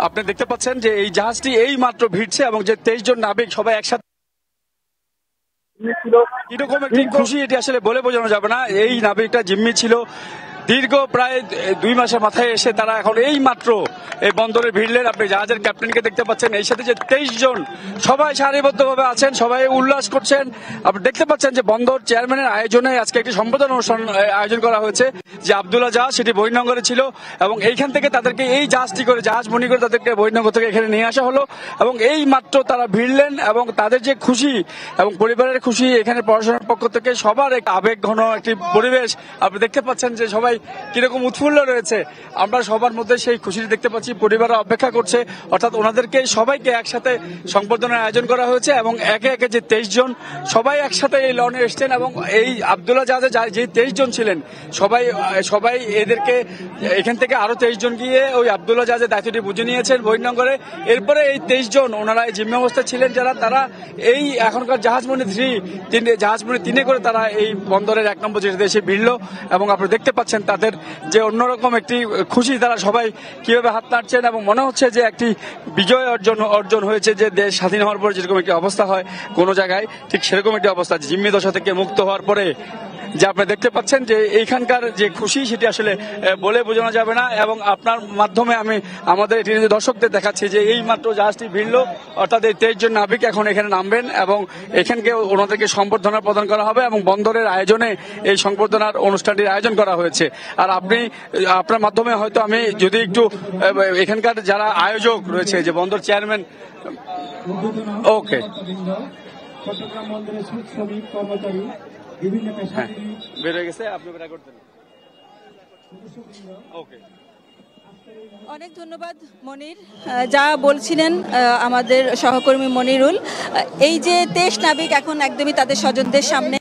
আপনি দেখতে পাচ্ছেন যে এই জাহাজটি এই মাত্র ভিড়ছে এবং যে 23 জন নাবিক সবাই একসাথে কিরকম একটি খুশি এটি আসলে বলে বোঝানো যাবে না। এই নাবিকটা জিম্মি ছিল দীর্ঘ প্রায় 2 মাসের মাথায় এসে তারা এখন এই মাত্র এই বন্দরে ভিড়লেন। আপনি জাহাজের ক্যাপ্টেনকে দেখতে পাচ্ছেন, এই সাথে যে 23 জন সবাই সারিবদ্ধভাবে আছেন, সবাই উল্লাস করছেন। আপনি দেখতে পাচ্ছেন যে বন্দর চেয়ারম্যানের আয়োজনে আজকে একটি সম্বোধনা অনুষ্ঠান আয়োজন করা হয়েছে, যে আব্দুল্লাহ জাহাজ সেটি বহির্নগরে ছিল এবং এইখান থেকে তাদেরকে এই জাহাজটি করে জাহাজ মনি করে তাদেরকে বহির্নগর থেকে এখানে নিয়ে আসা হলো এবং এই মাত্র তারা ভিড়লেন এবং তাদের যে খুশি এবং পরিবারের খুশি, এখানে পড়াশোনার পক্ষ থেকে সবার এক আবেগ ঘন একটি পরিবেশ। আপনি দেখতে পাচ্ছেন যে সবাই কিরকম উৎফুল্ল রয়েছে। আমরা সবার মধ্যে সেই খুশিটি দেখতে পাচ্ছি। পরিবাররা অপেক্ষা করছে, অর্থাৎ ওনাদেরকে সবাইকে একসাথে সংবর্ধনার আয়োজন করা হয়েছে এবং একে একে যে 23 জন সবাই একসাথে এই লনে এসছেন এবং এই আব্দুল্লাহ জাহাজে যে 23 জন ছিলেন সবাই এদেরকে এখান থেকে আরো 23 জন গিয়ে ওই আব্দুল্লাহ জাহাজের দায়িত্বটি বুঝে নিয়েছেন বহির্নগরে। এরপরে এই 23 জন ওনারা এই জিম্মি অবস্থায় ছিলেন যারা, তারা এই এখনকার জাহাজমনি 3 করে তারা এই বন্দরের 1 নম্বর জেটিতে এসে ভিড়ল এবং আপনি দেখতে পাচ্ছেন তাদের যে অন্যরকম একটি খুশি, তারা সবাই কিভাবে হাত নাড়ছেন এবং মনে হচ্ছে যে একটি বিজয় অর্জন হয়েছে। যে দেশ স্বাধীন হওয়ার পরে যেরকম একটি অবস্থা হয় কোনো জায়গায়, ঠিক সেরকম একটি অবস্থা জিম্মি দশা থেকে মুক্ত হওয়ার পরে যে আপনি দেখতে পাচ্ছেন যে এইখানকার যে খুশি সেটি আসলে বলে বোঝানো যাবে না। এবং আপনার মাধ্যমে আমি আমাদের দর্শকদের দেখাচ্ছি যে এই মাত্র জাহাজটি ভিড়ল, অর্থাৎ এই 23 জন নাবিক এখন এখানে নামবেন এবং এখানকে ওনাদেরকে সম্বর্ধনা প্রদান করা হবে এবং বন্দরের আয়োজনে এই সংবর্ধনার অনুষ্ঠানটির আয়োজন করা হয়েছে। আর আপনার মাধ্যমে হয়তো আমি যদি একটু এখানকার যারা আয়োজক রয়েছে, যে বন্দর চেয়ারম্যান, ওকে চট্টগ্রাম বন্দরের শ্রমিক কর্মচারী বিভিন্ন বের হয়ে গেছে, আপনি বের করতেন। ওকে, অনেক ধন্যবাদ মনির। যা বলছিলেন আমাদের সহকর্মী মনিরুল, এই যে 23 নাবিক এখন একদমই তাদের স্বজনদের সামনে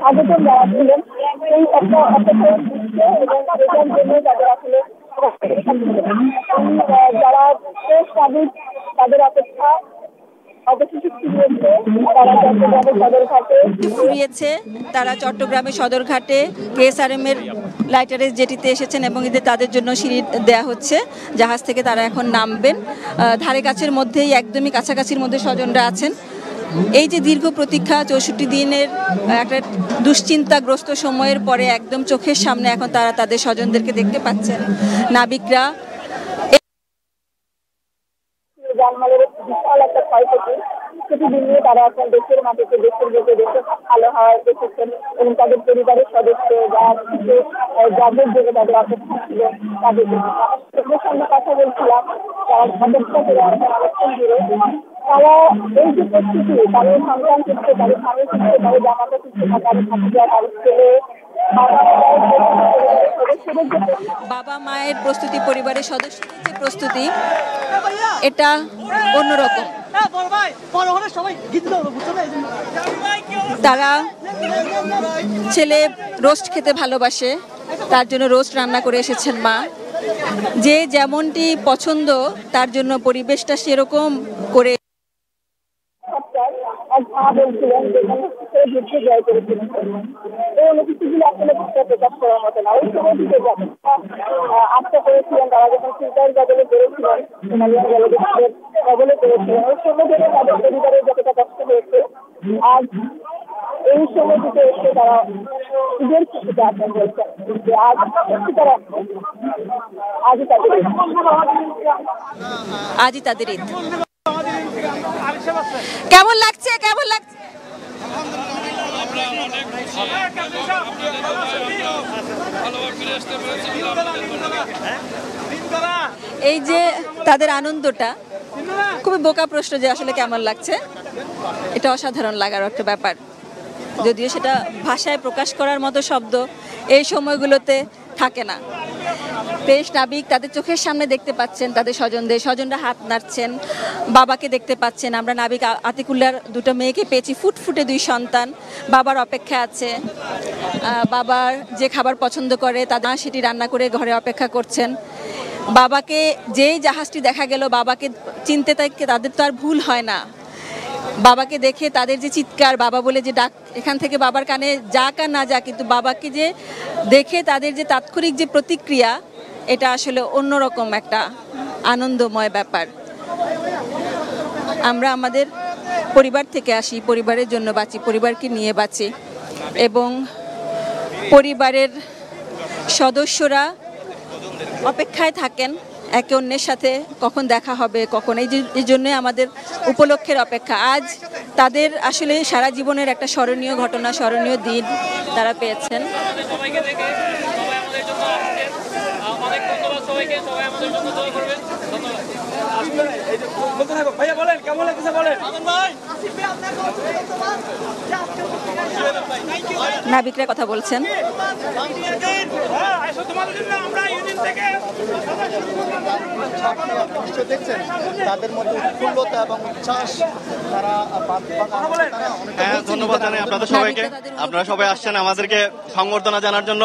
স্বাগতম জানাচ্ছিলেন। এই একটা যারা তাদের অপেক্ষা ফুরিয়েছে। তারা চট্টগ্রামের সদরঘাটে কেএসআরএম এর লাইটারের জেটিতে এসেছেন এবং এদের তাদের জন্য সিঁড়ি দেয়া হচ্ছে। জাহাজ থেকে তারা এখন নামবেন। ধারে কাছের মধ্যেই, একদমই কাছাকাছির মধ্যে স্বজনরা আছেন। এই যে দীর্ঘ প্রতীক্ষা, 64 দিনের একটা দুশ্চিন্তাগ্রস্ত সময়ের পরে একদম চোখের সামনে এখন তারা তাদের স্বজনদেরকে দেখতে পাচ্ছেন। নাবিকরা জানমালের বিশাল একটা ক্ষয়ক্ষতি, প্রতিদিন নিয়ে তারা এখন দেশের মাটিতে দেশের বুকে দেশে ভালো হওয়ার দেখেছেন এবং তাদের পরিবারের সদস্য যাদের জন্য তাদের অপেক্ষা ছিল তাদের সঙ্গে কথা বলছিলাম, তারা অপেক্ষা করে অনেকক্ষণ জুড়ে তারা এই যে প্রস্তুতি, তাদের সন্তান শিখছে, তাদের স্বামী শিখছে, তাদের জামাতা শিখছে, তাদের ভাতিজা, তাদের ছেলে, বাবা মায়ের প্রস্তুতি, পরিবারের সদস্যদের যে প্রস্তুতি, এটা অন্যরকম। তারা ছেলে রোস্ট খেতে ভালোবাসে, তার জন্য রোস্ট রান্না করে এসেছেন মা। যে যেমনটি পছন্দ তার জন্য পরিবেশটা সেরকম করে বলছিলেন যুদ্ধে জয় করেছিলেন। এই অনুভূতিগুলো আসলে ভাষায় প্রকাশ করার মতো না। ওই সময় থেকে আশা করেছিলেন তারা যখন চিন্তার বদলে করেছিলেন, সোনালিয়ার বদলে করেছিলেন, ওই সময় থেকে তাদের পরিবারের যতটা কষ্ট হয়েছে, আজ এই সময় থেকে এসে তারা ঈদের খুশিতে আসেন বলছেন যে আজই তাদের ঈদ। কেমন লাগছে? এই যে তাদের আনন্দটা, খুবই বোকা প্রশ্ন যে আসলে কেমন লাগছে। এটা অসাধারণ লাগার একটা ব্যাপার, যদিও সেটা ভাষায় প্রকাশ করার মতো শব্দ এই সময়গুলোতে থাকে না। 23 নাবিক তাদের চোখের সামনে দেখতে পাচ্ছেন তাদের স্বজনরা হাত নাড়ছেন, বাবাকে দেখতে পাচ্ছেন। আমরা নাবিক আতিকুল্লার 2টা মেয়েকে পেয়েছি, ফুটফুটে 2 সন্তান। বাবার অপেক্ষা আছে, বাবার যে খাবার পছন্দ করে তাদের সেটি রান্না করে ঘরে অপেক্ষা করছেন। বাবাকে যেই জাহাজটি দেখা গেল, বাবাকে চিনতে তাদের তো আর ভুল হয় না। বাবাকে দেখে তাদের যে চিৎকার, বাবা বলে যে ডাক, এখান থেকে বাবার কানে যাক আর না যাক, কিন্তু বাবাকে যে দেখে তাদের যে তাৎক্ষণিক যে প্রতিক্রিয়া, এটা আসলে অন্যরকম একটা আনন্দময় ব্যাপার। আমরা আমাদের পরিবার থেকে আসি, পরিবারের জন্য বাঁচি, পরিবারকে নিয়ে বাঁচি, এবং পরিবারের সদস্যরা অপেক্ষায় থাকেন একে অন্যের সাথে কখন দেখা হবে, কখন এই জন্য আমাদের উপলক্ষের অপেক্ষা। আজ তাদের আসলে সারা জীবনের একটা স্মরণীয় ঘটনা, স্মরণীয় দিন তারা পেয়েছেন। ভাইয়া বলেন কেমন লাগছে বলেন। নাবিকরা কথা বলছেন। দেখছেন তাদের মধ্যে উৎফুল্লতা এবং উচ্ছ্বাস, তারা ধন্যবাদ জানাই আপনাদের সবাইকে। আপনারা সবাই আসছেন আমাদেরকে সংবর্ধনা জানার জন্য।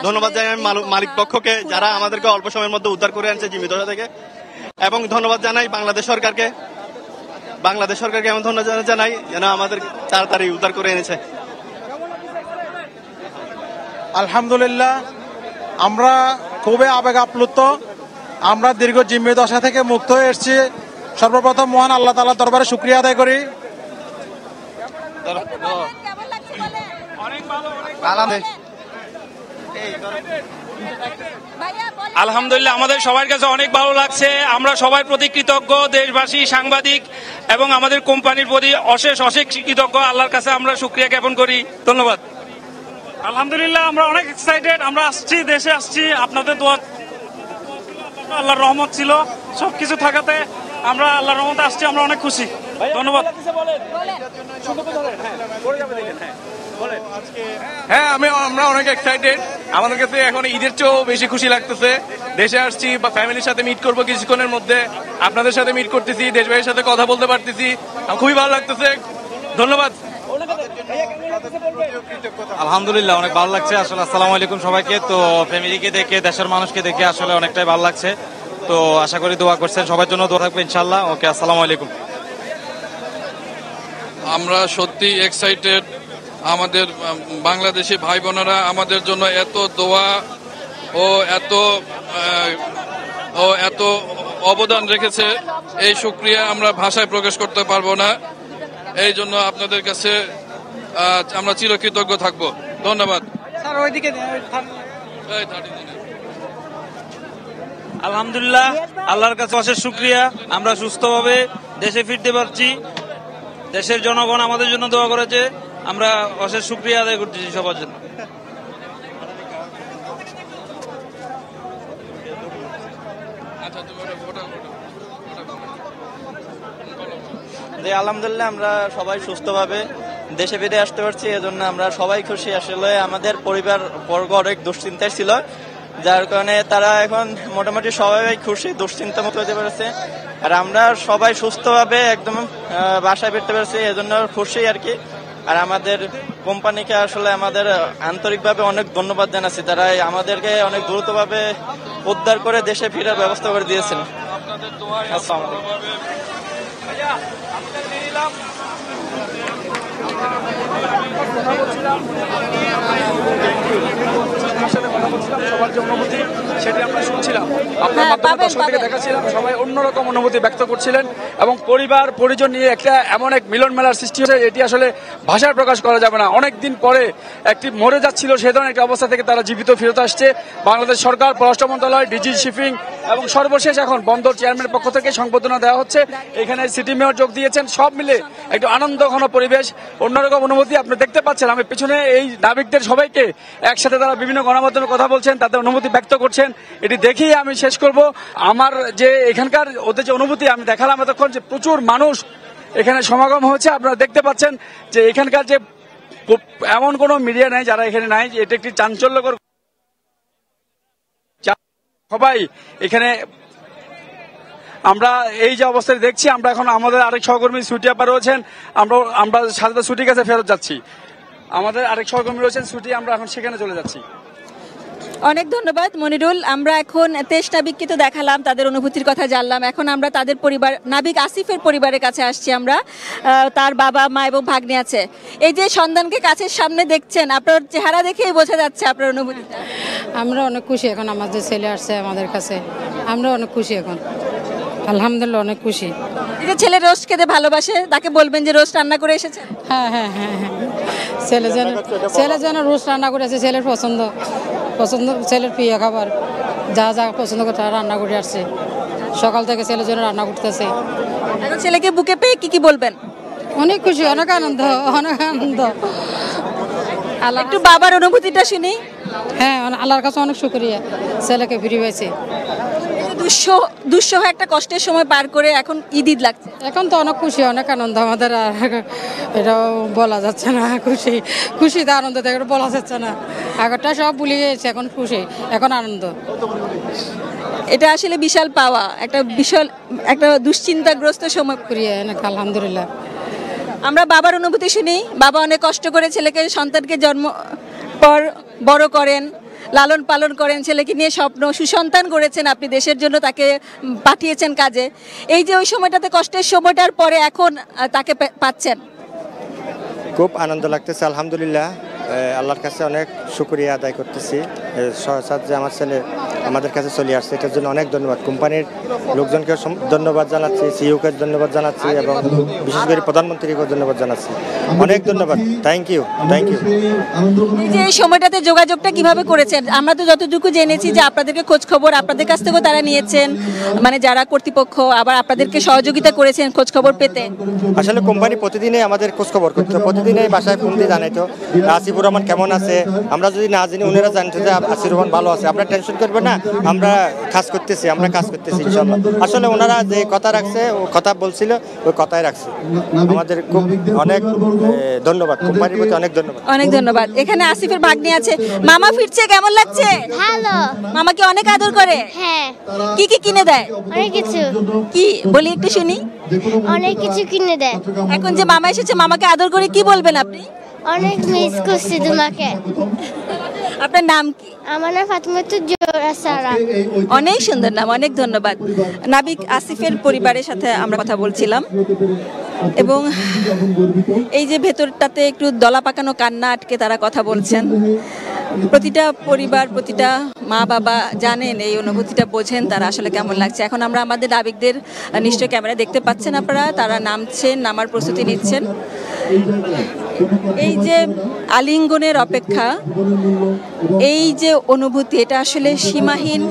ধন্যবাদ জানাই মালিক পক্ষকে যারা আমাদেরকে অল্প সময়ের মধ্যে উদ্ধার করে আনছে জীবিততা থেকে, এবং ধন্যবাদ জানাই বাংলাদেশ সরকারকে এমন ধন্যবাদ জানাই যেন আমাদের তাড়াতাড়ি উদ্ধার করে এনেছে। আলহামদুলিল্লাহ, আমরা খুবই আবেগ আপ্লুত। আমরা দীর্ঘ জিম্মি দশা থেকে মুক্ত হয়ে এসেছি। সর্বপ্রথম মহান আল্লাহ তাআলার দরবারে শুকরিয়া আদায় করি। আলহামদুলিল্লাহ, আমাদের সবার কাছে অনেক ভালো লাগছে। আমরা সবাই প্রতি কৃতজ্ঞ, দেশবাসী, সাংবাদিক এবং আমাদের কোম্পানির প্রতি অশেষ কৃতজ্ঞ। আল্লাহর কাছে আমরা শুকরিয়া জ্ঞাপন করি। ধন্যবাদ। আলহামদুলিল্লাহ, আমরা অনেক এক্সাইটেড। আমরা আসছি, দেশে আসছি আপনাদের দোয়া, আল্লাহর রহমত ছিল সবকিছু থাকাতে আমরা আল্লাহর রহমতে আসছি। আমরা অনেক খুশি। ধন্যবাদ। হ্যাঁ, আমরা অনেক এক্সাইটেড। আমাদের কাছে এখন ঈদের চেয়েও বেশি খুশি লাগতেছে। দেশে আসছি বা ফ্যামিলির সাথে মিট করবো কিছুক্ষণের মধ্যে, আপনাদের সাথে মিট করতেছি, দেশ ভাইয়ের সাথে কথা বলতে পারতেছি, খুবই ভালো লাগতেছে। ধন্যবাদ। আলহামদুলিল্লাহ, অনেক ভালো লাগছে আসলে। আসসালামু আলাইকুম সবাইকে। তো ফ্যামিলিকে দেখে, দেশের মানুষকে দেখে আসলে অনেকটাই ভালো লাগছে। তো আশা করি দোয়া করছেন, সবার জন্য দোয়া থাকবে ইনশাল্লাহ। ওকে, আসসালামু আলাইকুম। আমরা সত্যি এক্সাইটেড। আমাদের বাংলাদেশি ভাই বোনেরা আমাদের জন্য এত দোয়া ও এত অবদান রেখেছে, এই শুকরিয়া আমরা ভাষায় প্রকাশ করতে পারবো না। এই জন্য আপনাদের কাছে আমরা চিরকৃতজ্ঞ থাকবো। ধন্যবাদ। আলহামদুলিল্লাহ, আল্লাহর কাছে অশেষ শুকরিয়া। আমরা সুস্থভাবে দেশে ফিরতে পারছি। দেশের জনগণ আমাদের জন্য দোয়া করেছে, আমরা অশেষ শুকরিয়া আদায় করতেছি সবার জন্য। আলহামদুলিল্লাহ, আমরা সবাই সুস্থভাবে দেশে ফিরে আসতে পারছি, এজন্য আমরা সবাই খুশি। আসলে আমাদের পরিবার বর্গ অনেক দুশ্চিন্তায় ছিল, যার কারণে তারা এখন মোটামুটি সবাই খুশি, দুশ্চিন্তা মুক্ত হতে পেরেছে। আর আমরা সবাই সুস্থভাবে একদম বাসায় ফিরতে পেরেছি, এজন্য খুশি আর কি। আর আমাদের কোম্পানিকে আসলে আমাদের আন্তরিকভাবে অনেক ধন্যবাদ জানাচ্ছি। তারা আমাদেরকে অনেক দ্রুতভাবে উদ্ধার করে দেশে ফেরার ব্যবস্থা করে দিয়েছেন। আসসালামু সবার যে অনুভূতি সেটি আমরা শুনছিলাম, আপনার মাধ্যমে দর্শক থেকে দেখাচ্ছিলাম, সবাই অন্যরকম অনুভূতি ব্যক্ত করছিলেন এবং পরিবার পরিজন নিয়ে একটা এমন এক মিলন মেলার সৃষ্টি হয়েছে, এটি আসলে ভাষায় প্রকাশ করা যাবে না। অনেকদিন পরে একটি মরে যাচ্ছিল সে ধরনের একটি অবস্থা থেকে তারা জীবিত ফেরত আসছে। বাংলাদেশ সরকার, পররাষ্ট্র মন্ত্রণালয়, ডিজি শিপিং এবং সর্বশেষ এখন বন্দর চেয়ারম্যানের পক্ষ থেকে সংবর্ধনা দেওয়া হচ্ছে। এখানে সিটি মেয়র যোগ দিয়েছেন। সব মিলে একটু আনন্দ ঘন পরিবেশ, অন্যরকম অনুভূতি আপনি দেখতে পাচ্ছেন। আমি পিছনে এই নাবিকদের সবাইকে একসাথে তারা বিভিন্ন গণমাধ্যমে কথা বলছেন, তাদের অনুভূতি ব্যক্ত করছেন। এটি দেখেই আমি শেষ করব। আমার যে এখানকার ওদের যে অনুভূতি আমি দেখালাম এতক্ষণ, যে প্রচুর মানুষ এখানে সমাগম হয়েছে। আপনারা দেখতে পাচ্ছেন যে এখানকার যে এমন কোনো মিডিয়া নাই যারা এখানে নাই, যে এটা একটি চাঞ্চল্যকর। সবাই এখানে আমরা এই যে অবস্থায় দেখছি, আমরা এখন আমাদের আরেক সহকর্মী সুটি আপা রয়েছেন, আমরা সাথে সুটির কাছে ফেরত যাচ্ছি। আমাদের আরেক সহকর্মী রয়েছেন সুটি, আমরা এখন সেখানে চলে যাচ্ছি। অনেক ধন্যবাদ মনিরুল। আমরা এখন 23 নাবিককে তো দেখালাম, তাদের অনুভূতির কথা জানলাম। এখন আমরা তাদের পরিবার, নাবিক আসিফের পরিবারের কাছে আসছি আমরা। তার বাবা মা এবং ভাগ্নে আছে। এই যে সন্তানকে কাছের সামনে দেখছেন, আপনার চেহারা দেখেই বোঝা যাচ্ছে আপনার অনুভূতিটা। আমরা অনেক খুশি এখন আমাদের ছেলে আসছে আমাদের কাছে, আমরা অনেক খুশি এখন, আলহামদুলিল্লাহ অনেক খুশি। এই যে ছেলে রোস্ট খেতে ভালোবাসে, তাকে বলবেন যে রোস্ট রান্না করে এসেছেন। হ্যাঁ হ্যাঁ হ্যাঁ হ্যাঁ, ছেলে যেন রোস্ট রান্না করেছে, ছেলের পছন্দ, ছেলের প্রিয় খাবার যা যা পছন্দ করে তারা রান্না করে আসছে। সকাল থেকে ছেলের জন্য রান্না করতেছে। এখন ছেলেকে বুকে পেয়ে কি বলবেন? অনেক খুশি, অনেক আনন্দ, অনেক আনন্দ। একটু বাবার অনুভূতিটা শুনি। হ্যাঁ, আল্লাহর কাছে অনেক শুকরিয়া, ছেলেকে ফিরে পেয়েছে। দুঃসহ একটা কষ্টের সময় পার করে এখন ঈদ লাগছে। এখন তো অনেক খুশি, অনেক আনন্দ আমাদের, আর এটাও বলা যাচ্ছে না। খুশিতে আনন্দ থেকে বলা যাচ্ছে না। আগরটা সব ভুলে গিয়েছে, এখন খুশি, এখন আনন্দ। এটা আসলে বিশাল পাওয়া, একটা দুশ্চিন্তাগ্রস্ত সময়। আলহামদুলিল্লাহ। আমরা বাবার অনুভূতি শুনি। বাবা অনেক কষ্ট করে সন্তানকে জন্ম পর বড় করেন, লালন পালন করেন, ছেলেকে নিয়ে স্বপ্ন, সুসন্তান করেছেন আপনি, দেশের জন্য তাকে পাঠিয়েছেন কাজে। এই যে ওই সময়টাতে কষ্টের সময়টার পরে এখন তাকে পাচ্ছেন, খুব আনন্দ লাগতেছে। আলহামদুলিল্লাহ, আল্লাহর কাছে অনেক শুকরিয়া আদায় করতেছি। সহসাদ যে আমার ছেলে আমাদের কাছে চলে আসছে, এটার জন্য অনেক ধন্যবাদ। কোম্পানির লোকজনকে ধন্যবাদ জানাচ্ছি, সিইওকে ধন্যবাদ জানাচ্ছি, এবং বিশেষ করে প্রধানমন্ত্রীকে ধন্যবাদ জানাচ্ছি। অনেক ধন্যবাদ, থ্যাংক ইউ। এই যে এই সময়টাতে যোগাযোগটা কিভাবে করেছেন? আমরা তো যতটুকু জেনেছি যে আপনাদেরকে খোঁজ খবর আপনাদের কাছ থেকেও তারা নিয়েছেন, মানে যারা কর্তৃপক্ষ, আবার আপনাদেরকে সহযোগিতা করেছেন খোঁজ খবর পেতে। আসলে কোম্পানি প্রতিদিনই আমাদের খোঁজ খবর করতো, প্রতিদিনই বাসায় ফোন দিয়ে জানাইতো আসিফুর রহমান কেমন আছে। আমরা যদি না জানি, ওনারা জানতো যে আসিফুর রহমান ভালো আছে, আপনারা টেনশন করবেন না, আমরা কাজ করতেছি ইনশাল্লাহ। আসলে ওনারা যে কথা রাখছে, ও কথা বলছিল, ওই কথাই রাখছে। আমাদের খুব অনেক ধন্যবাদ, কোম্পানির প্রতি অনেক ধন্যবাদ। অনেক ধন্যবাদ। এখানে আসিফের ভাগ্নি আছে। মামা ফিরছে, কেমন লাগছে? ভালো। মামাকে অনেক আদর করে? হ্যাঁ। কি কি কিনে দেয়? অনেক কিছু। কি বলি একটু শুনি। অনেক কিছু কিনে দেয়। এখন যে মামা এসেছে, মামাকে আদর করে কি বলবেন আপনি? অনেক মিস করছি তোমাকে। আপনার নাম কি? আমার নাম ফাতিমাতুজ জোহরা সারা। অনেক সুন্দর নাম, অনেক ধন্যবাদ। নাবিক আসিফের পরিবারের সাথে আমরা কথা বলছিলাম, এবং এই যে ভেতরটাতে একটু দলা পাকানো কান্না আটকে তারা কথা বলছেন। প্রতিটা পরিবার, প্রতিটা মা বাবা জানেন, এই অনুভূতিটা বোঝেন তারা আসলে কেমন লাগছে। এখন আমরা আমাদের নাবিকদের নিশ্চয় ক্যামেরা দেখতে পাচ্ছেন আপনারা, তারা নামছেন, নামার প্রস্তুতি নিচ্ছেন। এই যে আলিঙ্গনের অপেক্ষা, এই যে অনুভূতি, এটা আসলে সীমাহীন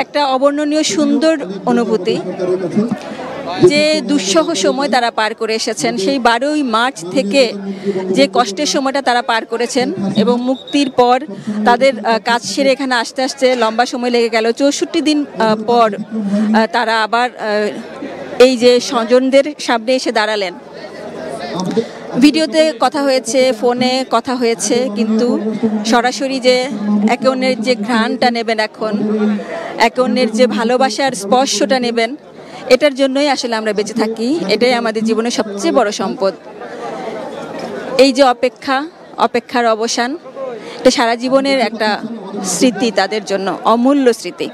একটা অবর্ণনীয় সুন্দর অনুভূতি। যে দুঃসহ সময় তারা পার করে এসেছেন, সেই 12ই মার্চ থেকে যে কষ্টের সময়টা তারা পার করেছেন, এবং মুক্তির পর তাদের কাজ সেরে এখানে আসতে আসতে লম্বা সময় লেগে গেল। 64 দিন পর তারা আবার এই যে স্বজনদের সামনে এসে দাঁড়ালেন। ভিডিওতে কথা হয়েছে, ফোনে কথা হয়েছে, কিন্তু সরাসরি যে একে অন্যের যে ঘ্রাণটা নেবেন, এখন একে অন্যের যে ভালোবাসার স্পর্শটা নেবেন, এটার জন্যই আসলে আমরা বেঁচে থাকি। এটাই আমাদের জীবনের সবচেয়ে বড় সম্পদ। এই যে অপেক্ষার অবসান, এটা সারা জীবনের একটা স্মৃতি, তাদের জন্য অমূল্য স্মৃতি।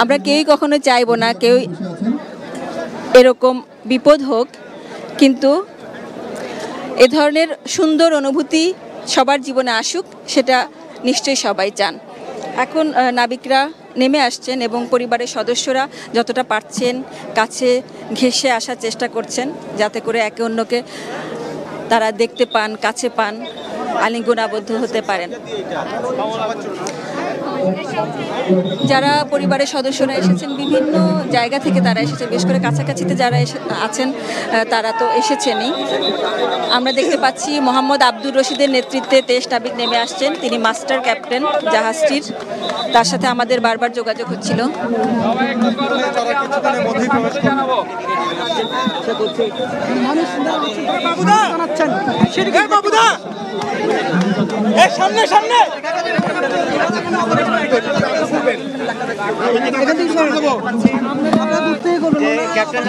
আমরা কেউই কখনো চাইবো না কেউ এরকম বিপদ হোক, কিন্তু এ ধরনের সুন্দর অনুভূতি সবার জীবনে আসুক, সেটা নিশ্চয়ই সবাই চান। এখন নাবিকরা নেমে আসছেন, এবং পরিবারের সদস্যরা যতটা পারছেন কাছে ঘেঁষে আসার চেষ্টা করছেন, যাতে করে একে অন্যকে তারা দেখতে পান, কাছে পান, আলিঙ্গন আবদ্ধ হতে পারেন। যারা পরিবারের সদস্যরা এসেছেন, বিভিন্ন জায়গা থেকে তারা এসেছেন, বিশেষ করে কাছাকাছিতে যারা আছেন তারা তো এসেছেনই। আমরা দেখতে পাচ্ছি মোহাম্মদ আব্দুর রশিদের নেতৃত্বে 23 নাবিক নেমে আসছেন। তিনি মাস্টার ক্যাপ্টেন জাহাজটির। তার সাথে আমাদের বারবার যোগাযোগ হচ্ছিল। সামনে সামনে ক্যাপ্টেন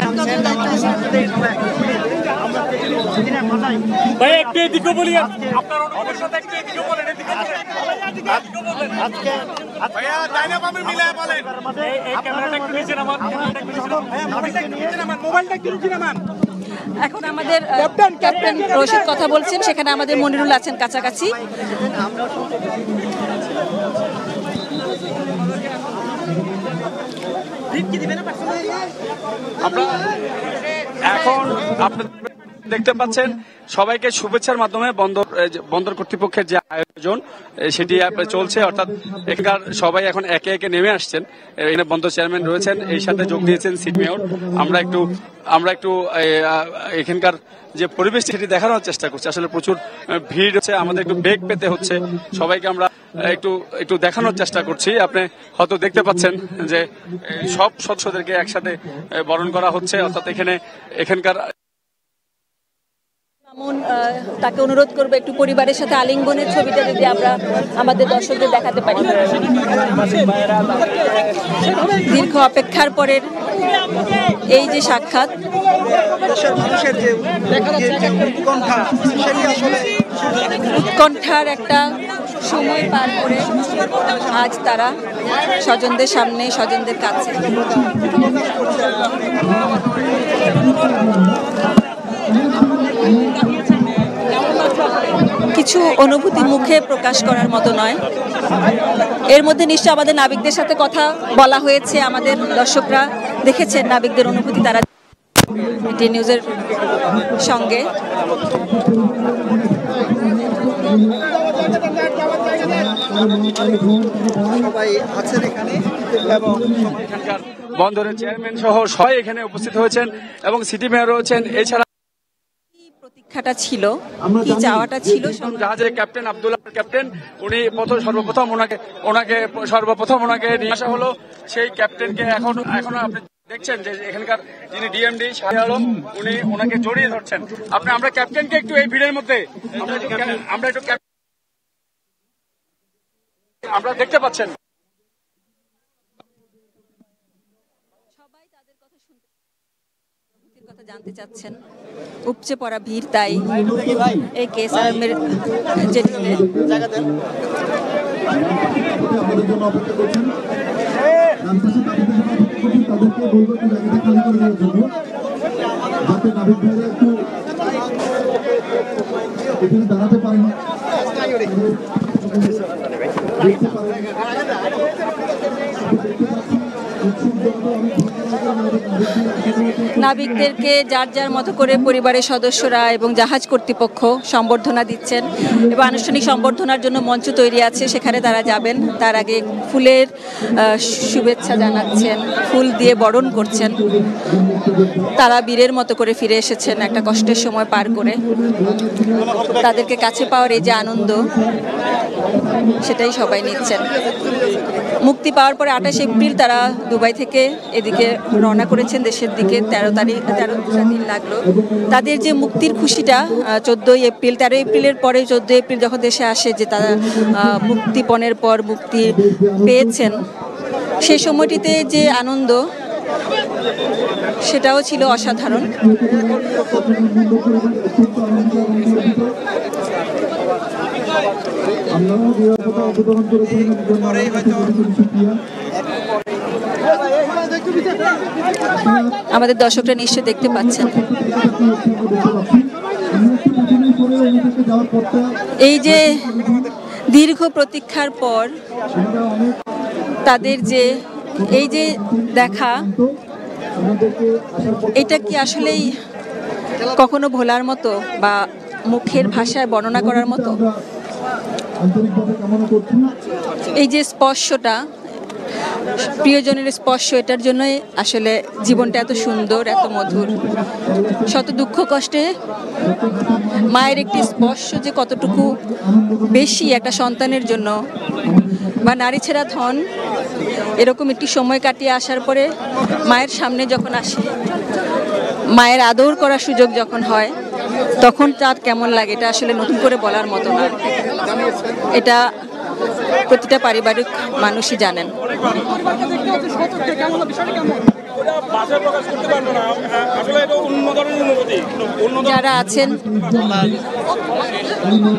ভাই একটু এদিকে বলি, আপনার অনুভবের সাথে একটু এদিকে বলেন, এদিকে বলেন। ভাইয়া ডাইনাম আমি মিলায় বলেন, এই ক্যামেরাটা একটু নিচে নামান, ক্যামেরাটা একটু নিচে নামান, মোবাইলটা একটু নিচে নামান। এখন আমাদের ক্যাপ্টেন রশিদ কথা বলছেন, সেখানে আমাদের মনিরুল আছেন কাছাকাছি। আমরা এখন আপনারা দেখতে পাচ্ছেন সবাইকে শুভেচ্ছার মাধ্যমে বন্দর কর্তৃপক্ষের যে আয়োজন সেটি চলছে, অর্থাৎ এখানকার সবাই এখন একে একে নেমে আসছেন। এখানে বন্দর চেয়ারম্যান রয়েছেন, এই সাথে যোগ দিয়েছেন সিটি মেয়র। আমরা একটু এখানকার যে পরিবেশ সেটি দেখানোর চেষ্টা করছি। আসলে প্রচুর ভিড় হচ্ছে, আমাদের একটু বেগ পেতে হচ্ছে, সবাইকে আমরা একটু দেখানোর চেষ্টা করছি। আপনি হয়তো দেখতে পাচ্ছেন যে সব সদস্যদেরকে একসাথে বরণ করা হচ্ছে, অর্থাৎ এখানকার তাকে অনুরোধ করবো একটু পরিবারের সাথে আলিঙ্গনের ছবিটা যদি আমরা আমাদের দর্শকদের দেখাতে পারি। দীর্ঘ অপেক্ষার পরের এই যে সাক্ষাৎ, উৎকণ্ঠার একটা সময় পার করে আজ তারা স্বজনদের সামনে, স্বজনদের কাছে। কিছু অনুভূতি মুখে প্রকাশ করার মতো নয়। এর মধ্যে নিশ্চয় আমাদের নাবিকদের সাথে কথা বলা হয়েছে, আমাদের দর্শকরা দেখেছেন নাবিকদের অনুভূতি তারা টি নিউজের সঙ্গে। বন্দরের চেয়ারম্যান সহ সবাই এখানে উপস্থিত হয়েছেন এবং সিটি মেয়র রয়েছেন। এছাড়া প্রতীক্ষাটা ছিল, কি চাওয়াটা ছিল, জাহাজের ক্যাপ্টেন আব্দুল্লাহ ক্যাপ্টেন, উনি সর্বপ্রথম ওনাকে নিয়ে আসা হলো। সেই ক্যাপ্টেনকে এখন আপনি দেখছেন যে এখানকার যিনি ডিএমডি শাহ আলম, উনি ওনাকে জড়িয়ে ধরছেন। আমরা ক্যাপ্টেনকে একটু এই ভিড়ের মধ্যে আমরা দেখতে পাচ্ছেন কথা জানতে চাচ্ছেন, উপচে পড়া ভিড়। তাই এই কেএসআরএমের জেটিতে দাঁড়াতে পারেন। নাবিকদেরকে যার যার মতো করে পরিবারের সদস্যরা এবং জাহাজ কর্তৃপক্ষ সম্বর্ধনা দিচ্ছেন এবং আনুষ্ঠানিক সম্বর্ধনার জন্য মঞ্চ তৈরি আছে, সেখানে তারা যাবেন। তার আগে ফুলের শুভেচ্ছা জানাচ্ছেন, ফুল দিয়ে বরণ করছেন। তারা বীরের মতো করে ফিরে এসেছেন একটা কষ্টের সময় পার করে। তাদেরকে কাছে পাওয়ার এই যে আনন্দ, সেটাই সবাই নিচ্ছেন। মুক্তি পাওয়ার পরে 28 এপ্রিল তারা দুবাই থেকে এদিকে রওনা করেছেন দেশের দিকে। 13 দিন লাগলো তাদের যে মুক্তির খুশিটা। 14 এপ্রিল 13 এপ্রিলের পরে 14 এপ্রিল যখন দেশে আসে, যে তারা মুক্তিপণের পর মুক্তি পেয়েছেন, সেই সময়টিতে যে আনন্দ, সেটাও ছিল অসাধারণ। আমাদের দর্শকরা নিশ্চয় দেখতে পাচ্ছেন এই যে দীর্ঘ প্রতীক্ষার পর তাদের যে এই যে দেখা, এটা কি আসলেই কখনো ভোলার মতো বা মুখের ভাষায় বর্ণনা করার মতো? এই যে স্পর্শটা, প্রিয়জনের স্পর্শ, এটার জন্যই আসলে জীবনটা এত সুন্দর, এত মধুর। শত দুঃখ কষ্টে মায়ের একটি স্পর্শ যে কতটুকু বেশি একটা সন্তানের জন্য, বা নারী ছেড়া ধন, এরকম একটি সময় কাটিয়ে আসার পরে মায়ের সামনে যখন আসে, মায়ের আদর করার সুযোগ যখন হয়, তখন তার কেমন লাগে, এটা আসলে নতুন করে বলার মতো না। এটা প্রতিটা পারিবারিক মানুষই জানেন। যারা আছেন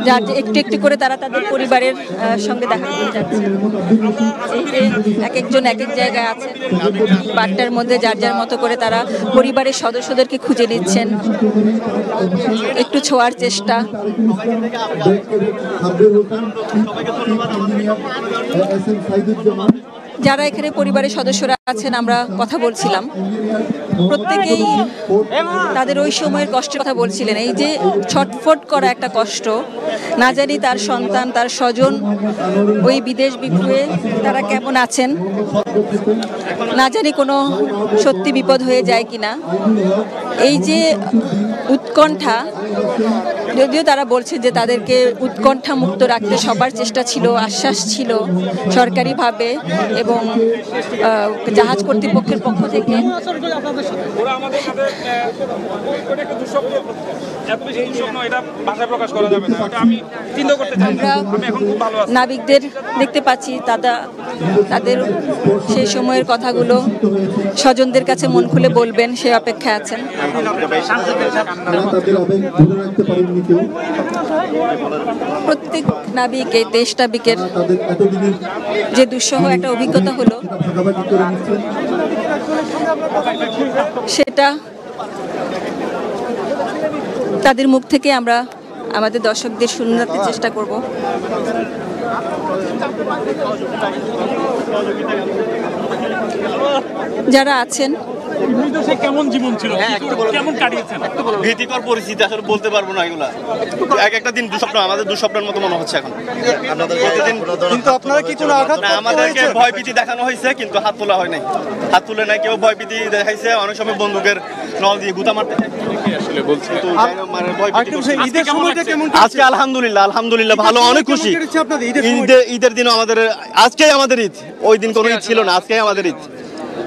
যার একটু একটু করে তারা তাদের পরিবারের সঙ্গে দেখা করতে যাচ্ছে। এই যে এক একজন এক এক জায়গায় আছেন, বাড়িটার মধ্যে যার যার মতো করে তারা পরিবারের সদস্যদেরকে খুঁজে নিচ্ছেন, একটু ছোঁয়ার চেষ্টা। যারা এখানে পরিবারের সদস্যরা আছেন আমরা কথা বলছিলাম, প্রত্যেকেই তাদের ওই সময়ের কষ্টের কথা বলছিলেন। এই যে ছটফট করা একটা কষ্ট, না জানি তার সন্তান তার স্বজন ওই বিদেশ বিভুঁয়ে তারা কেমন আছেন, না জানি কোনো সত্যি বিপদ হয়ে যায় কিনা। এই যে উৎকণ্ঠা, যদিও তারা বলছে যে তাদেরকে উৎকণ্ঠা মুক্ত রাখতে সবার চেষ্টা ছিল, আশ্বাস ছিল সরকারিভাবে এবং জাহাজ কর্তৃপক্ষের পক্ষ থেকে। নাবিকদের দেখতে পাচ্ছি তাদের সেই সময়ের কথাগুলো স্বজনদের কাছে মন খুলে বলবেন সে অপেক্ষায় আছেন। প্রত্যেক নাবিক, এই 23 নাবিকের যে দুঃসহ একটা অভিজ্ঞতা হলো সেটা তাদের মুখ থেকে আমরা আমাদের দর্শকদের শোনাতে চেষ্টা করব। যারা আছেন কেমন জীবন ছিল, কেমন কাটিয়েছেন? ভীতিকর পরিস্থিতি, আসলে বলতে পারবো না এগুলা। এক একটা দিন দুঃস্বপ্ন, আমাদের দুঃস্বপ্নের মতো মনে হচ্ছে এখন। কিন্তু আপনারা কি কোনো আঘাত? আমাদেরকে ভয় ভীতি দেখানো হয়েছে, কিন্তু হাত তোলা হয় নাই। হাত তুলে নাই, কেউ ভয় ভীতি দেখাইছে। অনেক সময় বন্দুকের নল দিয়ে গুতা মারতে আসলে বলছি। আজকে আলহামদুলিল্লাহ ভালো, অনেক খুশি। ঈদের দিনও আমাদের, আজকেই আমাদের ঈদ, ওই দিন কোনো ঈদ ছিল না। আজকেই আমাদের ঈদ,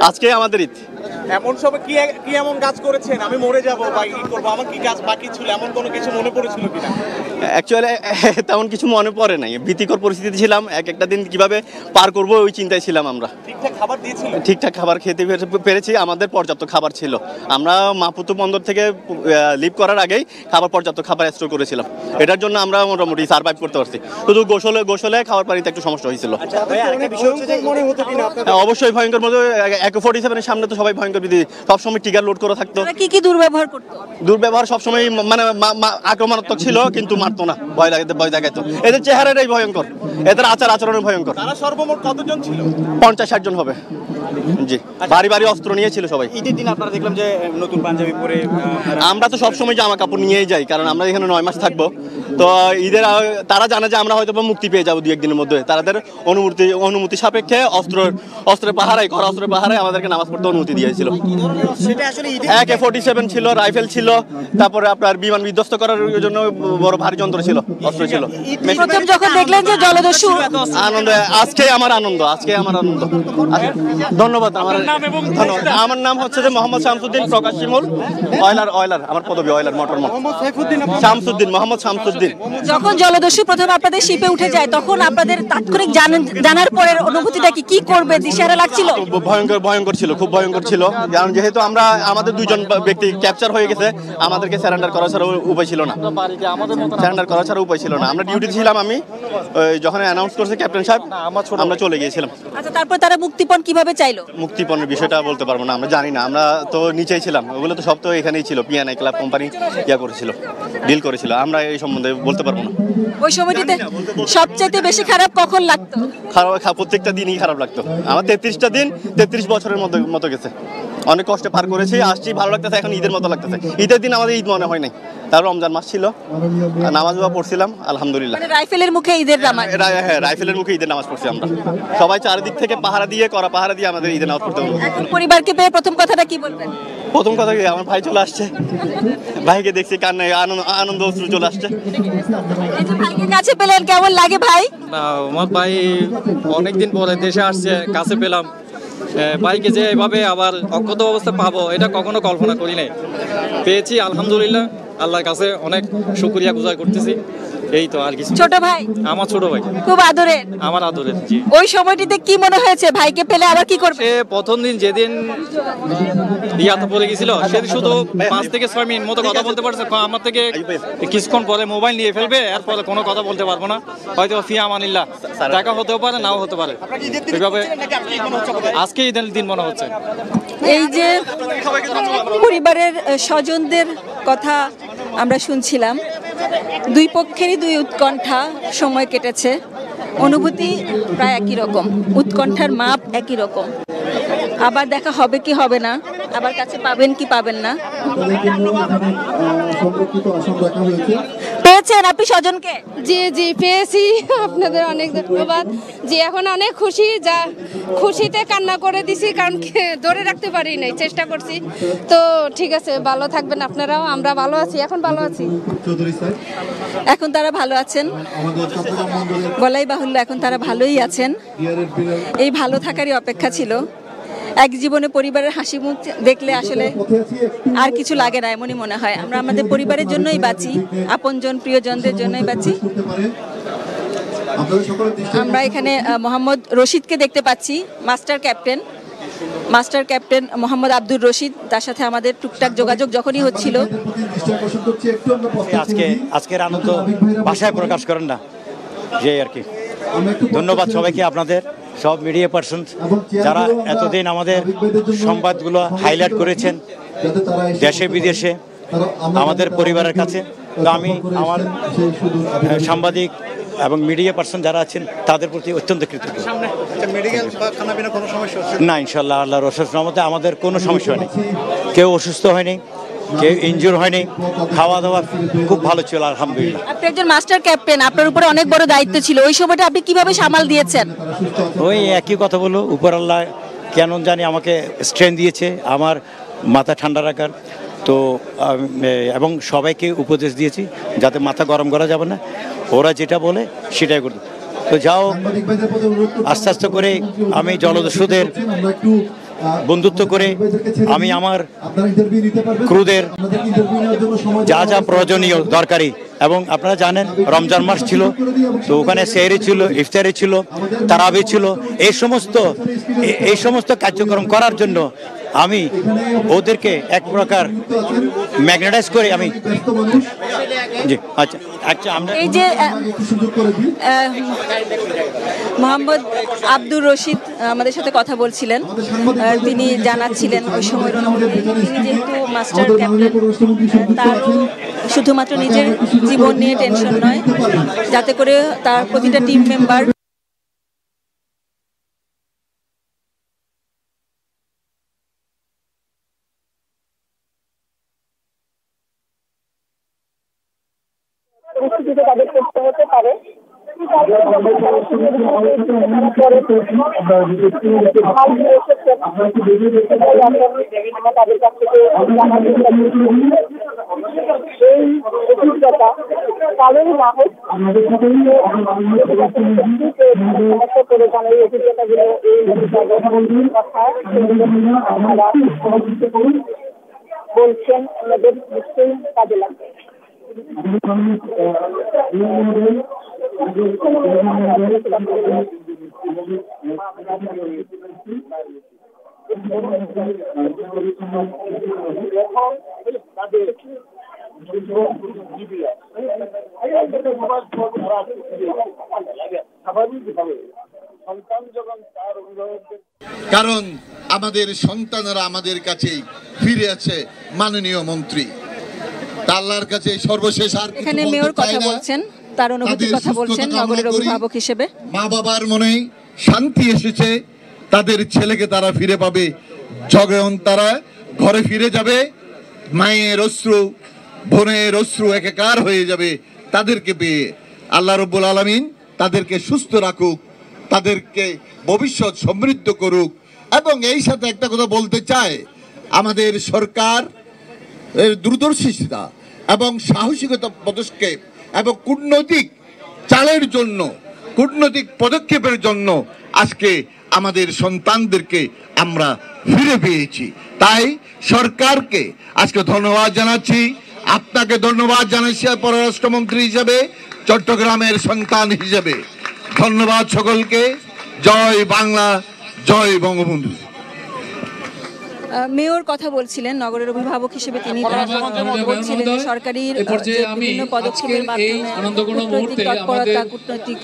আজকেই আমাদের ঈদ। এমন সময় কি এমন কাজ করেছেন আমি মরে যাব বা কি করব, আমার কি কাজ বাকি ছিল, এমন কোনো কিছু মনে পড়েছিল কিনা? অ্যাকচুয়ালি তেমন কিছু মনে পড়ে নাই। ভীতিকর পরিস্থিতি ছিলাম, এক একটা দিন কিভাবে পার করব ওই চিন্তায় ছিলাম আমরা। ঠিকঠাক খাবার দিয়েছিল? ঠিকঠাক খাবার খেতে পেরেছি, আমাদের পর্যাপ্ত খাবার ছিল। আমরা মাপুতো বন্দর থেকে লিভ করার আগেই পর্যাপ্ত খাবার স্টোর করেছিলাম। এটার জন্য আমরা মোটামুটি সার্ভাইভ করতে পারছি। শুধু গোসলে খাবার পানিতে একটু সমস্যা হয়েছিল। অবশ্যই ভয়ঙ্কর মতো। AK-47 সামনে তো সবাই ভয়ঙ্কর বিধি, সবসময় টিগার লোড করে থাকতো। কি দুর্ব্যবহার করতো? দুর্ব্যবহার সবসময়, মানে আক্রমণাত্মক ছিল, কিন্তু মারতো না, ভয় দেখাইতো। এদের চেহারাটাই ভয়ঙ্কর, এদের আচরণে ভয়ঙ্কর। তারা সর্বমোট কতজন ছিল? 50-60 জন হবে। জি, বাড়ি বাড়ি অস্ত্র নিয়ে ছিল সবাই। ঈদের দিন আপনারা দেখলাম যে নতুন পাঞ্জাবি পরে, আমরা তো সবসময় জামা কাপড় নিয়েই যাই, কারণ আমরা এখানে 9 মাস থাকবো। তো ঈদের তারা জানে যে আমরা হয়তো মুক্তি পেয়ে যাবো 2-1 দিনের মধ্যে। তাদের অনুমতি সাপেক্ষে অস্ত্রের পাহারায়, ঘর অস্ত্রের পাহারায় আমাদেরকে নামাজ পড়তে অনুমতি দিয়েছিল। AK-47 ছিল, রাইফেল ছিল, তারপরে আপনার বিমান বিধ্বস্ত করার জন্য বড় ভারী যন্ত্র ছিল, অস্ত্র ছিল। প্রথম যখন দেখলেন যে জলদস্যু, আনন্দ, আজকে আমার আনন্দ। ধন্যবাদ। আমার নাম হচ্ছে যে মোহাম্মদ শামসুদ্দিন প্রকাশ শিমুল, অয়লার, আমার পদবী অয়লার মোটর মোহাম্মদ শামসুদ্দিন। যখন জলদস্যু প্রথম আপনাদের শিপে উঠে যায় তখন আপনাদের তাৎক্ষণিক জানার পরের অনুভূতিটা কি করবে দিশাহারা লাগছিল? ভয়ঙ্কর ছিল, খুব ভয়ঙ্কর ছিল। কারণ যেহেতু আমাদের 2 জন ব্যক্তি ক্যাপচার হয়ে গেছে, আমাদেরকে সারেন্ডার করা ছাড়া উপায় ছিল না। আমরা ডিউটি ছিলাম। আমি যখন অ্যানাউন্স করছে ক্যাপ্টেন সাহেব, আমরা চলে গিয়েছিলাম। আচ্ছা, তারপর তারা মুক্তিপণ কিভাবে চাইলো? মুক্তিপণের বিষয়টা বলতে পারবো না, আমরা জানি না। আমরা তো নিচেই ছিলাম, ওগুলো তো সব তো এখানেই ছিল। PNI ক্লাব কোম্পানি ডিল করেছিল, আমরা এই সম্বন্ধে বলতে পারবো না। ওই সময়টিতে সবচেয়ে বেশি খারাপ কখন লাগতো? প্রত্যেকটা দিনই খারাপ লাগতো। আমার 33টা দিন 33 বছরের মতো গেছে। অনেক কষ্টে পার করেছি, আসছি, ভালো লাগতেছে। এখন ঈদের মতো লাগতেছে। ঈদের দিন আমাদের ঈদ মনে হয় নাই, তার রমজান মাস ছিল, নামাজ পড়ছিলাম আলহামদুলিল্লাহ। রাইফেলের মুখে ঈদের নামাজ? হ্যাঁ, রাইফেলের মুখে ঈদের নামাজ পড়ছি আমরা সবাই। চারিদিক থেকে পাহারা দিয়ে আমাদের ঈদের নামাজ পড়তে হবে। পরিবারকে পেয়ে প্রথম কথাটা কি বলবেন? প্রথম কথা কি, আমার ভাই চলে আসছে, ভাইকে দেখছি কান্নায় আনন্দ অশ্রু চলে আসছে। ভাইকে কাছে পেলেন, কেমন লাগে ভাই? আমার ভাই অনেকদিন পরে দেশে আসছে, কাছে পেলাম। ভাইকে যে এভাবে আবার অক্ষত অবস্থা পাবো এটা কখনো কল্পনা করি নাই। পেয়েছি আলহামদুলিল্লাহ। আল্লাহর কাছে অনেক শুকরিয়া গুজার করতেছি। এই তো আর কিছু। ছোট ভাই? আমার ছোট ভাই। খুব আদরের? আমার আদরের, জি। ওই সময়টিতে কি মনে হয়েছে ভাইকে পেলে আবার কি করবে? সে প্রথম দিন যেদিন ইয়াতে পড়ে গেছিল সেদিন শুধু 5 থেকে 6 মিনিট মতো কথা বলতে পারছে। আমার থেকে কিছুক্ষণ পরে মোবাইল নিয়ে ফেলবে, এরপরে কোনো কথা বলতে পারবো না। হয়তো ফিয়া আমানিল্লাহ, দেখা হতেও পারে নাও হতে পারে। এইভাবে আজকে ঈদের দিন মনে হচ্ছে। এই যে পরিবারের স্বজনদের কথা আমরা শুনছিলাম, দুই পক্ষেরই দুই উৎকণ্ঠা সময় কেটেছে, অনুভূতি প্রায় একই রকম, উৎকণ্ঠার মাপ একই রকম। আবার দেখা হবে কি হবে না, আবার কাছে পাবেন কি পাবেন না। পেয়েছেন আপনি স্বজনকে? জি জি পেয়েছি, আপনাদের অনেক ধন্যবাদ। জি এখন অনেক খুশি, যা খুশিতে কান্না করে দিছি, কারণ ধরে রাখতে পারি নাই, চেষ্টা করছি। তো ঠিক আছে, ভালো থাকবেন আপনারাও, আমরা ভালো আছি, এখন ভালো আছি। এখন তারা ভালো আছেন, বলাই বাহুল্য, এখন তারা ভালোই আছেন। এই ভালো থাকারই অপেক্ষা ছিল। এক জীবনে পরিবারের হাসি মুখ দেখলে আসলে আর কিছু লাগে না, এমনই মনে হয়। আমরা আমাদের পরিবারের জন্যই বাঁচি, আপনজন প্রিয়জনদের জন্যই বাঁচি। আমরা এখানে মোহাম্মদ রশিদকে দেখতে পাচ্ছি, মাস্টার ক্যাপ্টেন মোহাম্মদ আব্দুর রশিদ। তার সাথে আমাদের টুকটাক যোগাযোগ যখনই হচ্ছিল। আজকের আনন্দ ভাষায় প্রকাশ করেন না, যে আর কি। ধন্যবাদ সবাইকে, আপনাদের সব মিডিয়া পার্সন যারা এতদিন আমাদের সংবাদগুলো হাইলাইট করেছেন দেশে বিদেশে আমাদের পরিবারের কাছে। তো আমি আমার সাংবাদিক এবং মিডিয়া পার্সন যারা আছেন তাদের প্রতি অত্যন্ত কৃতজ্ঞ। না, ইনশাল্লাহ আল্লাহর অশেষ রহমতে আমাদের কোনো সমস্যা নেই, কেউ অসুস্থ হয়নি, কেউ ইনজুর হয়নি, খাওয়া দাওয়া খুব ভালো ছিল আলহামদুলিল্লাহ। আপনি একজন মাস্টার ক্যাপ্টেন, আপনার উপরে অনেক বড় দায়িত্ব ছিল, ওই সময়টা আপনি কিভাবে সামাল দিয়েছেন? ওই একই কথা বলো, উপর আল্লাহ কেন জানি আমাকে স্ট্রেন দিয়েছে আমার মাথা ঠান্ডা রাখার। তো এবং সবাইকে উপদেশ দিয়েছি যাতে মাথা গরম করা যাবে না, ওরা যেটা বলে সেটাই করতে। তো যাও আস্তে আস্তে করে আমি জলদস্যুদের বন্ধুত্ব করে আমি আমার ক্রুদের যা যা প্রয়োজনীয় দরকারি, এবং আপনারা জানেন রমজান মাস ছিল, তো ওখানে সেহরি ছিল, ইফতারি ছিল, তারাবি ছিল, এই সমস্ত কার্যক্রম করার জন্য আমি ওদেরকে এক প্রকার ম্যাগনেটাইজ করে আমি জি আচ্ছা আমরা এই যে মোহাম্মদ আব্দুর রশিদ আমাদের সাথে কথা বলছিলেন, তিনি জানাচ্ছিলেন ওই সময়ের অনুভূতি। তিনি যেহেতু মাস্টার ক্যাপ্টেন, তার শুধুমাত্র নিজের জীবন নিয়ে টেনশন নয়, যাতে করে তার প্রতিটা টিম মেম্বার পরিস্থিতিতে তাদের করতে হতে পারে। তাদের কাছ থেকে এই অভিজ্ঞতা কারোরই না হোক, সমস্যা করে জানা এই অভিজ্ঞতাগুলো, এই কথা বলছেন, আমাদের নিশ্চয়ই কাজে লাগবে। কারণ আমাদের সন্তানরা আমাদের কাছে ফিরে আছে মাননীয় মন্ত্রী। আল্লাহর কাছে সর্বশেষ আর এখানে মেয়র কথা বলছেন, তার অনুভূতির কথা বলছেন নগরের অভিভাবক হিসেবে। মা বাবার মনে শান্তি এসেছে, তাদের ছেলেকে তারা ফিরে পাবে, যখন তারা ঘরে ফিরে যাবে মায়ের অশ্রু বোনের অশ্রু একাকার হয়ে যাবে তাদেরকে পেয়ে। আল্লাহ রব্বুল আলামিন তাদেরকে সুস্থ রাখুক, তাদেরকে ভবিষ্যৎ সমৃদ্ধ করুক। এবং এই সাথে একটা কথা বলতে চাই, আমাদের সরকার দূরদর্শিতা এবং সাহসিকতা পদক্ষেপ এবং কূটনৈতিক চালের জন্য, কূটনৈতিক পদক্ষেপের জন্য আজকে আমাদের সন্তানদেরকে আমরা ফিরে পেয়েছি। তাই সরকারকে আজকে ধন্যবাদ জানাচ্ছি। আপনাকে ধন্যবাদ জানাচ্ছি পররাষ্ট্রমন্ত্রী হিসেবে, চট্টগ্রামের সন্তান হিসেবে। ধন্যবাদ সকলকে। জয় বাংলা, জয় বঙ্গবন্ধু। মেয়র কথা বলছিলেন, নগরের অভিভাবক হিসেবে তিনি বলছিলেন যে সরকারি বিভিন্ন পদক্ষেপের মাধ্যমে কূটনৈতিক তৎপরতা, কূটনৈতিক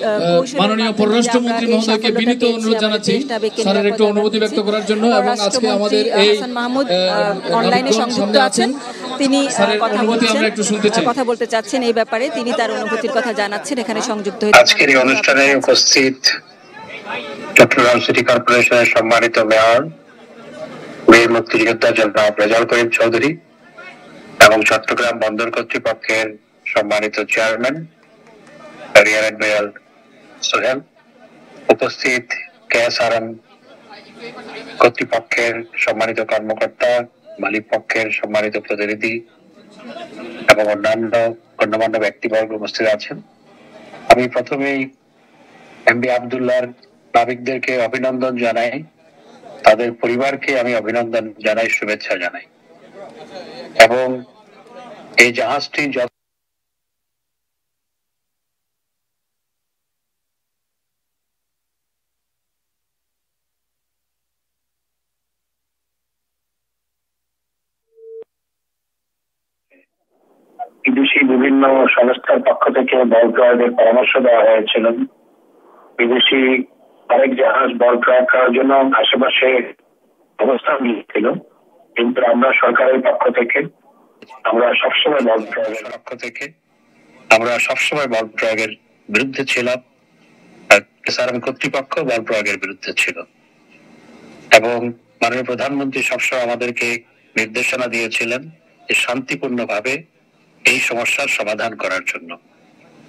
মাননীয় পররাষ্ট্রমন্ত্রী মহোদয়কে বিনীত অনুরোধ জানাচ্ছি স্যারের একটু অনুমতি ব্যক্ত করার জন্য। এবং আজকে আমাদের এই হাসান মাহমুদ অনলাইনে সংযুক্ত আছেন, তিনি কথা বলতে চাচ্ছেন এই ব্যাপারে, তিনি তার অনুভূতির কথা জানাচ্ছেন এখানে সংযুক্ত হয়ে। আজকের এই অনুষ্ঠানে উপস্থিত চট্টগ্রাম সিটি কর্পোরেশনের সম্মানিত মেয়র বীর মুক্তিযোদ্ধা জনাব রেজাউল করিম চৌধুরী এবং চট্টগ্রাম বন্দর কর্তৃপক্ষের সম্মানিত চেয়ারম্যান রিয়ার অ্যাডমিরাল সোহেল, উপস্থিত কেএসআরএম কর্তৃপক্ষের সম্মানিত কর্মকর্তা, মালিক পক্ষের সম্মানিত প্রতিনিধি এবং অন্যান্য গণ্যমান্য ব্যক্তিবর্গ উপস্থিত আছেন। আমি প্রথমেই এমবি আব্দুল্লাহর নাবিকদেরকে অভিনন্দন জানাই, তাদের পরিবারকে আমি অভিনন্দন জানাই, শুভেচ্ছা জানাই। এবং এই জাহাজটি বিদেশি বিভিন্ন সংস্থার পক্ষ থেকে বল প্রয়োগের পরামর্শ দেওয়া হয়েছিল। বিদেশি অনেক জাহাজ বল প্রয়োগ করার জন্য আশেপাশে অবস্থান নিয়েছিল, কিন্তু আমরা সরকারের পক্ষ থেকে আমরা সবসময় বল প্রয়োগের বিরুদ্ধে ছিলাম। এসআরএম কর্তৃপক্ষ বল প্রয়োগের বিরুদ্ধে ছিল এবং মাননীয় প্রধানমন্ত্রী সবসময় আমাদেরকে নির্দেশনা দিয়েছিলেন যে শান্তিপূর্ণভাবে এই সমস্যার সমাধান করার জন্য,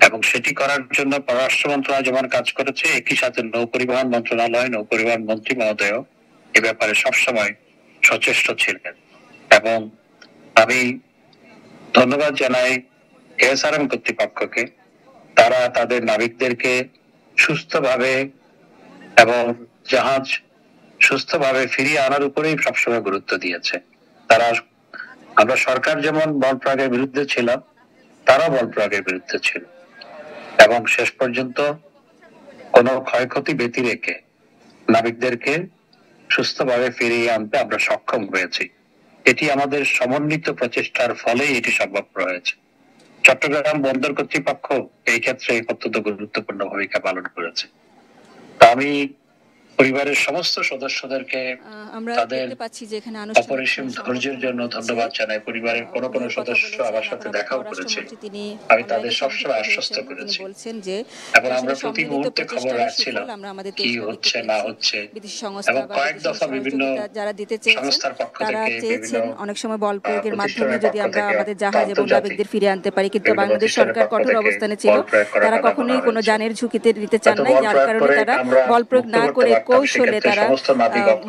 এবং সেটি করার জন্য পররাষ্ট্র মন্ত্রণালয় যেমন কাজ করেছে, একই সাথে নৌ পরিবহন মন্ত্রণালয়, নৌ পরিবহন মন্ত্রী মহোদয় এ ব্যাপারে সবসময় সচেষ্ট ছিলেন। এবং আমি ধন্যবাদ জানাই এসআরএম কর্তৃপক্ষকে, তারা তাদের নাবিকদেরকে সুস্থভাবে এবং জাহাজ সুস্থভাবে ফিরিয়ে আনার উপরেই সবসময় গুরুত্ব দিয়েছে। আমরা সরকার যেমন বল প্রয়োগের বিরুদ্ধে ছিলাম, তারা বল প্রয়োগের বিরুদ্ধে ছিল এবং শেষ পর্যন্ত কোনো ক্ষয়ক্ষতি ব্যতি রেখে নাবিকদেরকে সুস্থভাবে ফিরিয়ে আনতে আমরা সক্ষম হয়েছি। এটি আমাদের সমন্বিত প্রচেষ্টার ফলেই এটি সম্ভব হয়েছে। চট্টগ্রাম বন্দর কর্তৃপক্ষ এই ক্ষেত্রে অত্যন্ত গুরুত্বপূর্ণ ভূমিকা পালন করেছে। তা আমি পরিবারের সমস্ত সদস্যদেরকে তাদের অপরিসীম ধৈর্যের জন্য ধন্যবাদ জানাই। পরিবারের কোন কোন সদস্য আমার সাথে দেখাও করেছে, আমি তাদের সবসময় আশ্বস্ত করেছি এবং আমরা প্রতি মুহূর্তে খবর রাখছিলাম কি হচ্ছে না হচ্ছে, এবং কয়েক দফা বিভিন্ন সংস্থার পক্ষ থেকে অনেক সময় বল প্রয়োগের মাধ্যমে যদি আমরা আমাদের জাহাজ এবং নাবিকদের ফিরে আনতে পারি, কিন্তু বাংলাদেশ সরকার কঠোর অবস্থানে ছিল, তারা কখনোই কোনো জানের ঝুঁকিতে নিতে চান নাই, যার কারণে তারা বল প্রয়োগ না করে কৌশলে তারা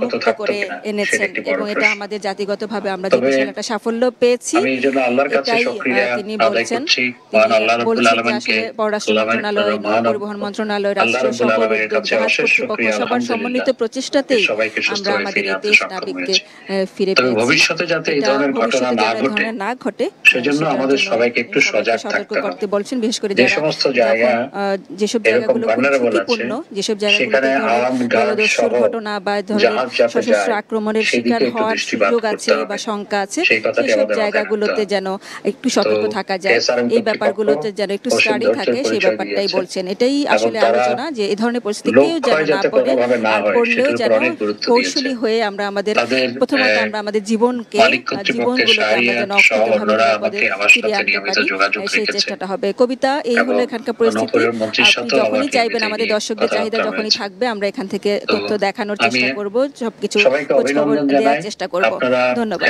মুক্ত করে এনেছেন এবং এটা আমাদের জাতিগতভাবে আমরা যে বিশাল একটা সাফল্য পেয়েছি, এটাই তিনি বলছেন। আসলে পররাষ্ট্র মন্ত্রণালয়, নৌ পরিবহন মন্ত্রণালয়, রাষ্ট্রীয় শহর উদ্যোগ, জাহাজ কর্তৃপক্ষ সবার সমন্বিত প্রচেষ্টাতেই আমরা আমাদের এই দেশ নাবিককে ফিরে পেয়েছি। ভবিষ্যতে যাতে এই ধরনের ঘটনা না ঘটে সেজন্য আমাদের সবাইকে একটু সজাগ থাকতে হবে। বলছেন বিশেষ করে যে সমস্ত জায়গা যেসব জায়গাগুলো ঝুঁকিপূর্ণ, যেসব জায়গাগুলোতে জলদস্যুর ঘটনা বা সশস্ত্র আক্রমণের শিকার হওয়ার সুযোগ আছে বা শঙ্কা আছে, সেসব জায়গাগুলোতে যেন একটু সতর্ক থাকা যায়, এই ব্যাপারগুলোতে যেন একটু স্টাডি থাকে, সেই ব্যাপারটাই বলছেন। এটাই আসলে আলোচনা, যে এই ধরনের পরিস্থিতিকেও যেন না পড়ে, আর পড়লেও যেন কৌশলী হয়ে আমরা আমাদের প্রথমত আমরা আমাদের জীবনগুলোকে আমরা যেন অক্ষতভাবে ফিরিয়ে আনতে পারি, সেই চেষ্টাটা হবে। কবিতা, এই হলো এখানকার পরিস্থিতি। আপনি যখনই চাইবেন, আমাদের দর্শকদের চাহিদা যখনই থাকবে, আমরা এখান থেকে তথ্য দেখানোর চেষ্টা করব, সবকিছু খোঁজ খবর দেওয়ার চেষ্টা করব। ধন্যবাদ।